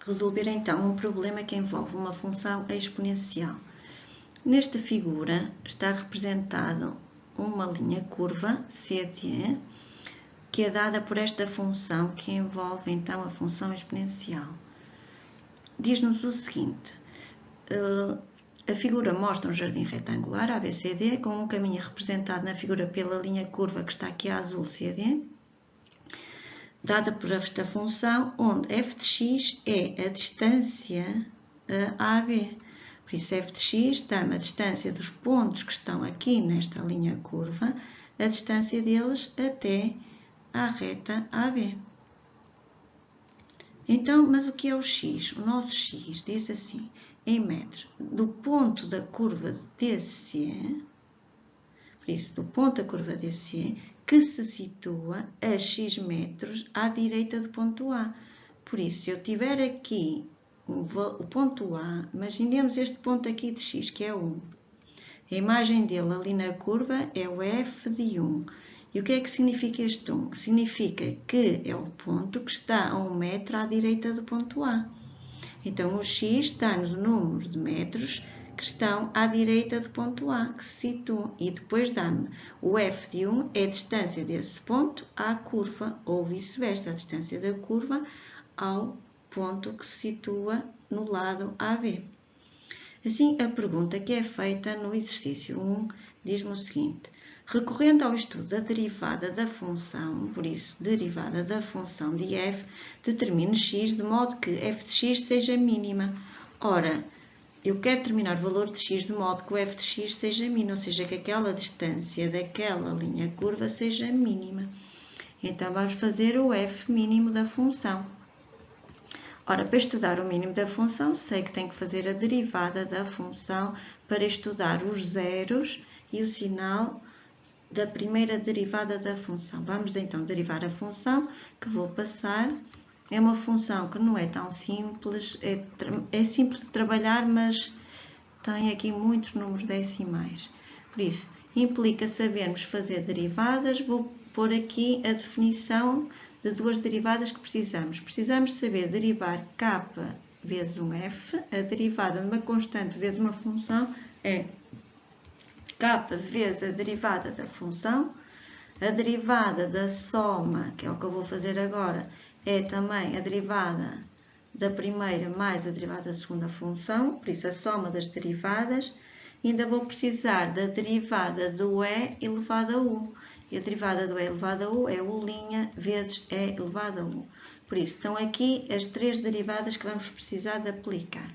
resolver então um problema que envolve uma função exponencial. Nesta figura está representado uma linha curva CD que é dada por esta função que envolve então a função exponencial. Diz-nos o seguinte: a figura mostra um jardim retangular ABCD com um caminho representado na figura pela linha curva que está aqui a azul CD, dada por esta função, onde f de x é a distância AB. Por isso, f de x dá-me a distância dos pontos que estão aqui nesta linha curva, a distância deles até à reta AB. Então, mas o que é o x? O nosso x diz assim, em metros, do ponto da curva DC, por isso, do ponto da curva DC, que se situa a x metros à direita do ponto A. Por isso, se eu tiver aqui o ponto A, imaginemos este ponto aqui de x, que é 1. A imagem dele ali na curva é o f de 1. E o que é que significa este 1? Significa que é o ponto que está a 1 metro à direita do ponto A. Então, o x dá-nos o número de metros que estão à direita do ponto A, que se situam. E depois dá-me o f de 1 é a distância desse ponto à curva, ou vice-versa, a distância da curva ao ponto que se situa no lado AB. Assim, a pergunta que é feita no exercício 1 diz-me o seguinte: recorrendo ao estudo da derivada da função, por isso, derivada da função de f, determine x de modo que f de x seja mínima. Ora, eu quero determinar o valor de x de modo que o f de x seja mínimo, ou seja, que aquela distância daquela linha curva seja mínima. Então, vamos fazer o f mínimo da função. Ora, para estudar o mínimo da função, sei que tenho que fazer a derivada da função para estudar os zeros e o sinal da primeira derivada da função. Vamos então derivar a função que vou passar. É uma função que não é tão simples, é simples de trabalhar, mas tem aqui muitos números decimais. Por isso, implica sabermos fazer derivadas. Vou pôr aqui a definição de duas derivadas que precisamos. Precisamos saber derivar k vezes um f. A derivada de uma constante vezes uma função é k vezes a derivada da função. A derivada da soma, que é o que eu vou fazer agora, é também a derivada da primeira mais a derivada da segunda função, por isso a soma das derivadas. Ainda vou precisar da derivada do e elevado a u. E a derivada do e elevado a u é u' vezes e elevado a u. Por isso, estão aqui as três derivadas que vamos precisar de aplicar.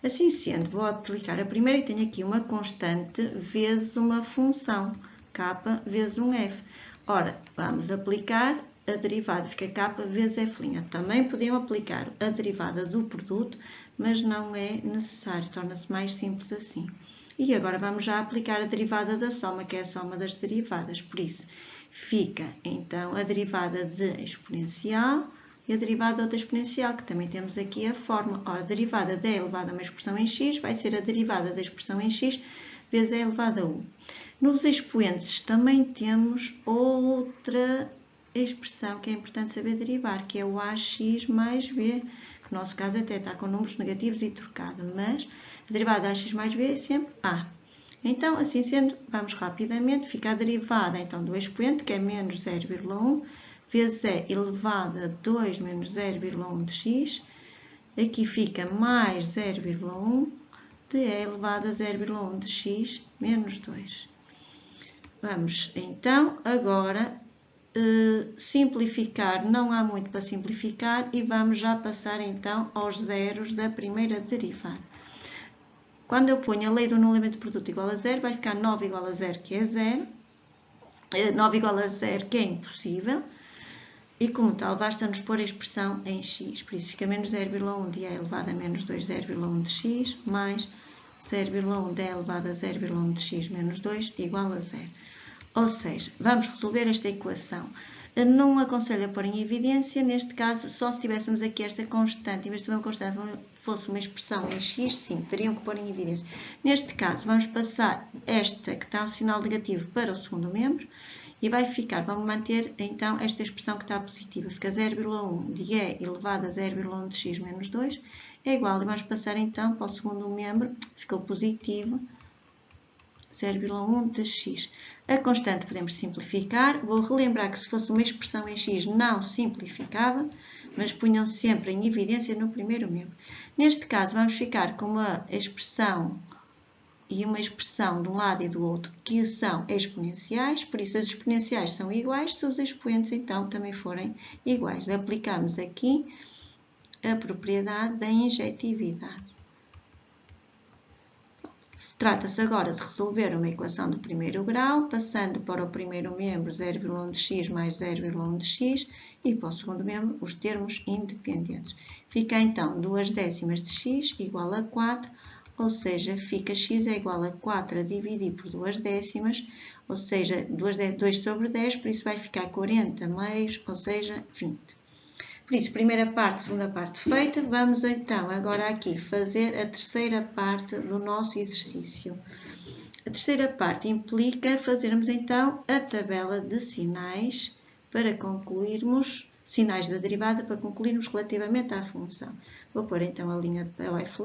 Assim sendo, vou aplicar a primeira e tenho aqui uma constante vezes uma função, k vezes um f. Ora, vamos aplicar a derivada, fica k vezes f'. Também podiam aplicar a derivada do produto, mas não é necessário, torna-se mais simples assim. E agora vamos já aplicar a derivada da soma, que é a soma das derivadas. Por isso, fica então a derivada de exponencial e a derivada de outra exponencial, que também temos aqui a fórmula. Ora, a derivada de e elevado a uma expressão em x vai ser a derivada da expressão em x vezes e elevado a u. Nos expoentes também temos outra expressão que é importante saber derivar, que é o ax mais b, que no nosso caso até está com números negativos e trocado, mas a derivada de ax mais b é sempre a. Então, assim sendo, vamos rapidamente, fica a derivada então do expoente, que é menos 0,1, vezes e elevado a 2 menos 0,1 de x, aqui fica mais 0,1 de e elevado a 0,1 de x menos 2. Vamos então agora simplificar, não há muito para simplificar, e vamos já passar então aos zeros da primeira derivada. Quando eu ponho a lei do nulo elemento produto igual a zero, vai ficar 9 igual a 0, que é 0, 9 igual a 0, que é impossível, e como tal, basta-nos pôr a expressão em x, por isso fica menos 0,1 de e elevado a menos 2, 0,1 de x, mais 0,1 de e elevado a 0,1 de x menos 2 igual a 0. Ou seja, vamos resolver esta equação. Não aconselho a pôr em evidência, neste caso, só se tivéssemos aqui esta constante, em vez de uma constante fosse uma expressão em x, sim, teriam que pôr em evidência. Neste caso, vamos passar esta que está o sinal negativo para o segundo membro E vai ficar, vamos manter então esta expressão que está positiva, fica 0,1 de e elevado a 0,1 de x menos 2 é igual, e vamos passar então para o segundo membro, ficou positivo, 0,1 de x. A constante podemos simplificar, vou relembrar que se fosse uma expressão em x não simplificava, mas punham sempre em evidência no primeiro membro. Neste caso vamos ficar com uma expressão e uma expressão de um lado e do outro que são exponenciais, por isso as exponenciais são iguais se os expoentes então também forem iguais. Aplicamos aqui a propriedade da injetividade. Trata-se agora de resolver uma equação do primeiro grau, passando para o primeiro membro 0,1 de x mais 0,1 de x e para o segundo membro os termos independentes. Fica então 2 décimas de x igual a 4, ou seja, fica x é igual a 4 a dividir por 2 décimas, ou seja, 2 sobre 10, por isso vai ficar 40 meios, ou seja, 20. Por isso, primeira parte, segunda parte feita, vamos então agora aqui fazer a terceira parte do nosso exercício. A terceira parte implica fazermos então a tabela de sinais para concluirmos, sinais da derivada para concluirmos relativamente à função. Vou pôr então a linha para o f'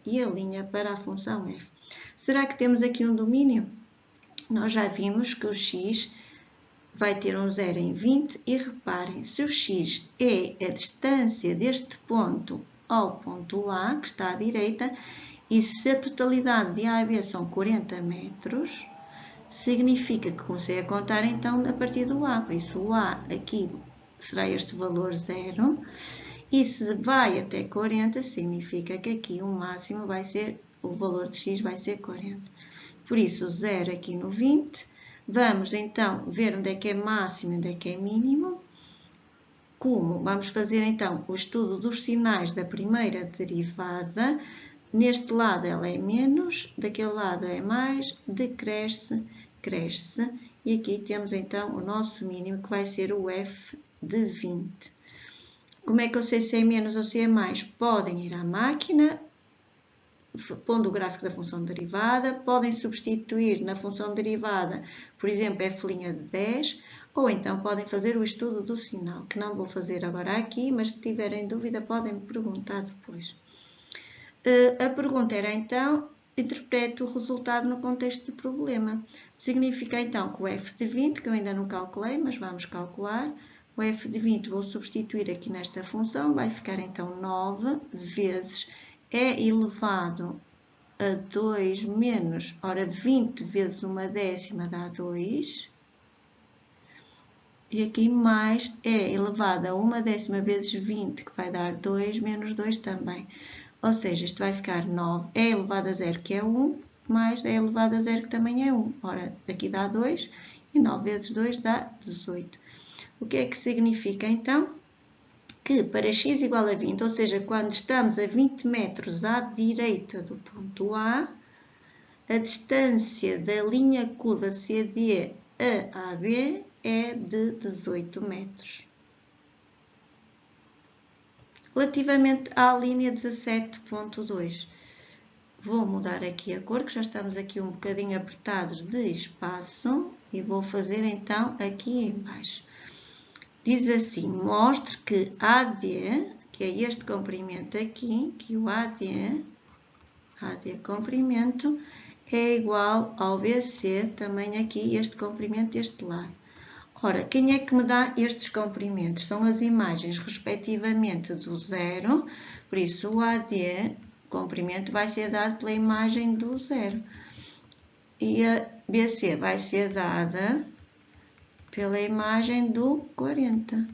e a linha para a função f. Será que temos aqui um domínio? Nós já vimos que o x vai ter um 0 em 20 e reparem, se o x é a distância deste ponto ao ponto A, que está à direita, e se a totalidade de A e B são 40 metros, significa que comecei a contar então a partir do A, por isso o A aqui será este valor 0, e se vai até 40, significa que aqui o máximo vai ser, o valor de x vai ser 40. Por isso, o 0 aqui no 20, vamos então ver onde é que é máximo e onde é que é mínimo. Como? Vamos fazer então o estudo dos sinais da primeira derivada. Neste lado ela é menos, daquele lado é mais, decresce, cresce. E aqui temos então o nosso mínimo, que vai ser o f de 20. Como é que eu sei se é menos ou se é mais? Podem ir à máquina, pondo o gráfico da função derivada, podem substituir na função derivada, por exemplo, f' de 10, ou então podem fazer o estudo do sinal, que não vou fazer agora aqui, mas se tiverem dúvida podem me perguntar depois. A pergunta era então, interprete o resultado no contexto do problema. Significa então que o f de 20, que eu ainda não calculei, mas vamos calcular, o f de 20 vou substituir aqui nesta função, vai ficar então 9 vezes é elevado a 2 menos, ora 20 vezes 1/10 dá 2, e aqui mais é elevado a 1/10 vezes 20, que vai dar 2 menos 2 também. Ou seja, isto vai ficar 9, é elevado a 0, que é 1, mais é elevado a 0, que também é 1. Ora, aqui dá 2, e 9 vezes 2 dá 18. O que é que significa então? Que para x igual a 20, ou seja, quando estamos a 20 metros à direita do ponto A, a distância da linha curva CD a AB é de 18 metros. Relativamente à linha 17.2, vou mudar aqui a cor, que já estamos aqui um bocadinho apertados de espaço, e vou fazer então aqui em baixo. Diz assim, mostre que AD, que é este comprimento aqui, que o AD comprimento, é igual ao BC, também aqui, este comprimento deste lado. Ora, quem é que me dá estes comprimentos? São as imagens, respectivamente, do 0, por isso o AD, comprimento, vai ser dado pela imagem do 0. E a BC vai ser dada pela imagem do 40.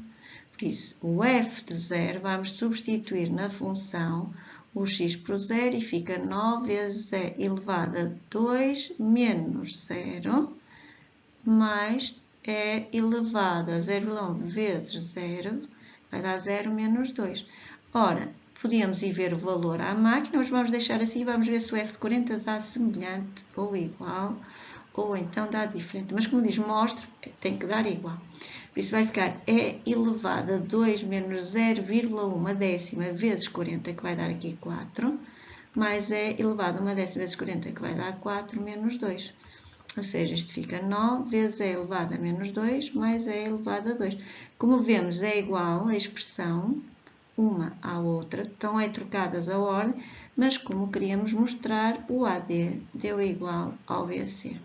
Por isso, o f de 0 vamos substituir na função o x por 0 e fica 9 vezes e elevado a 2 menos 0 mais e elevado a 0,1 vezes 0 vai dar 0 menos 2. Ora, podíamos ir ver o valor à máquina, mas vamos deixar assim e vamos ver se o f de 40 dá semelhante ou igual, ou então dá diferente. Mas como diz, mostre, tem que dar igual. Por isso vai ficar e elevado a 2 menos 0,1 vezes 40, que vai dar aqui 4, mais e elevado a 1/10 vezes 40, que vai dar 4 menos 2. Ou seja, isto fica 9 vezes e elevado a menos 2 mais e elevado a 2. Como vemos, é igual a expressão uma à outra, estão aí trocadas a ordem, mas como queríamos mostrar, o AD deu igual ao BC.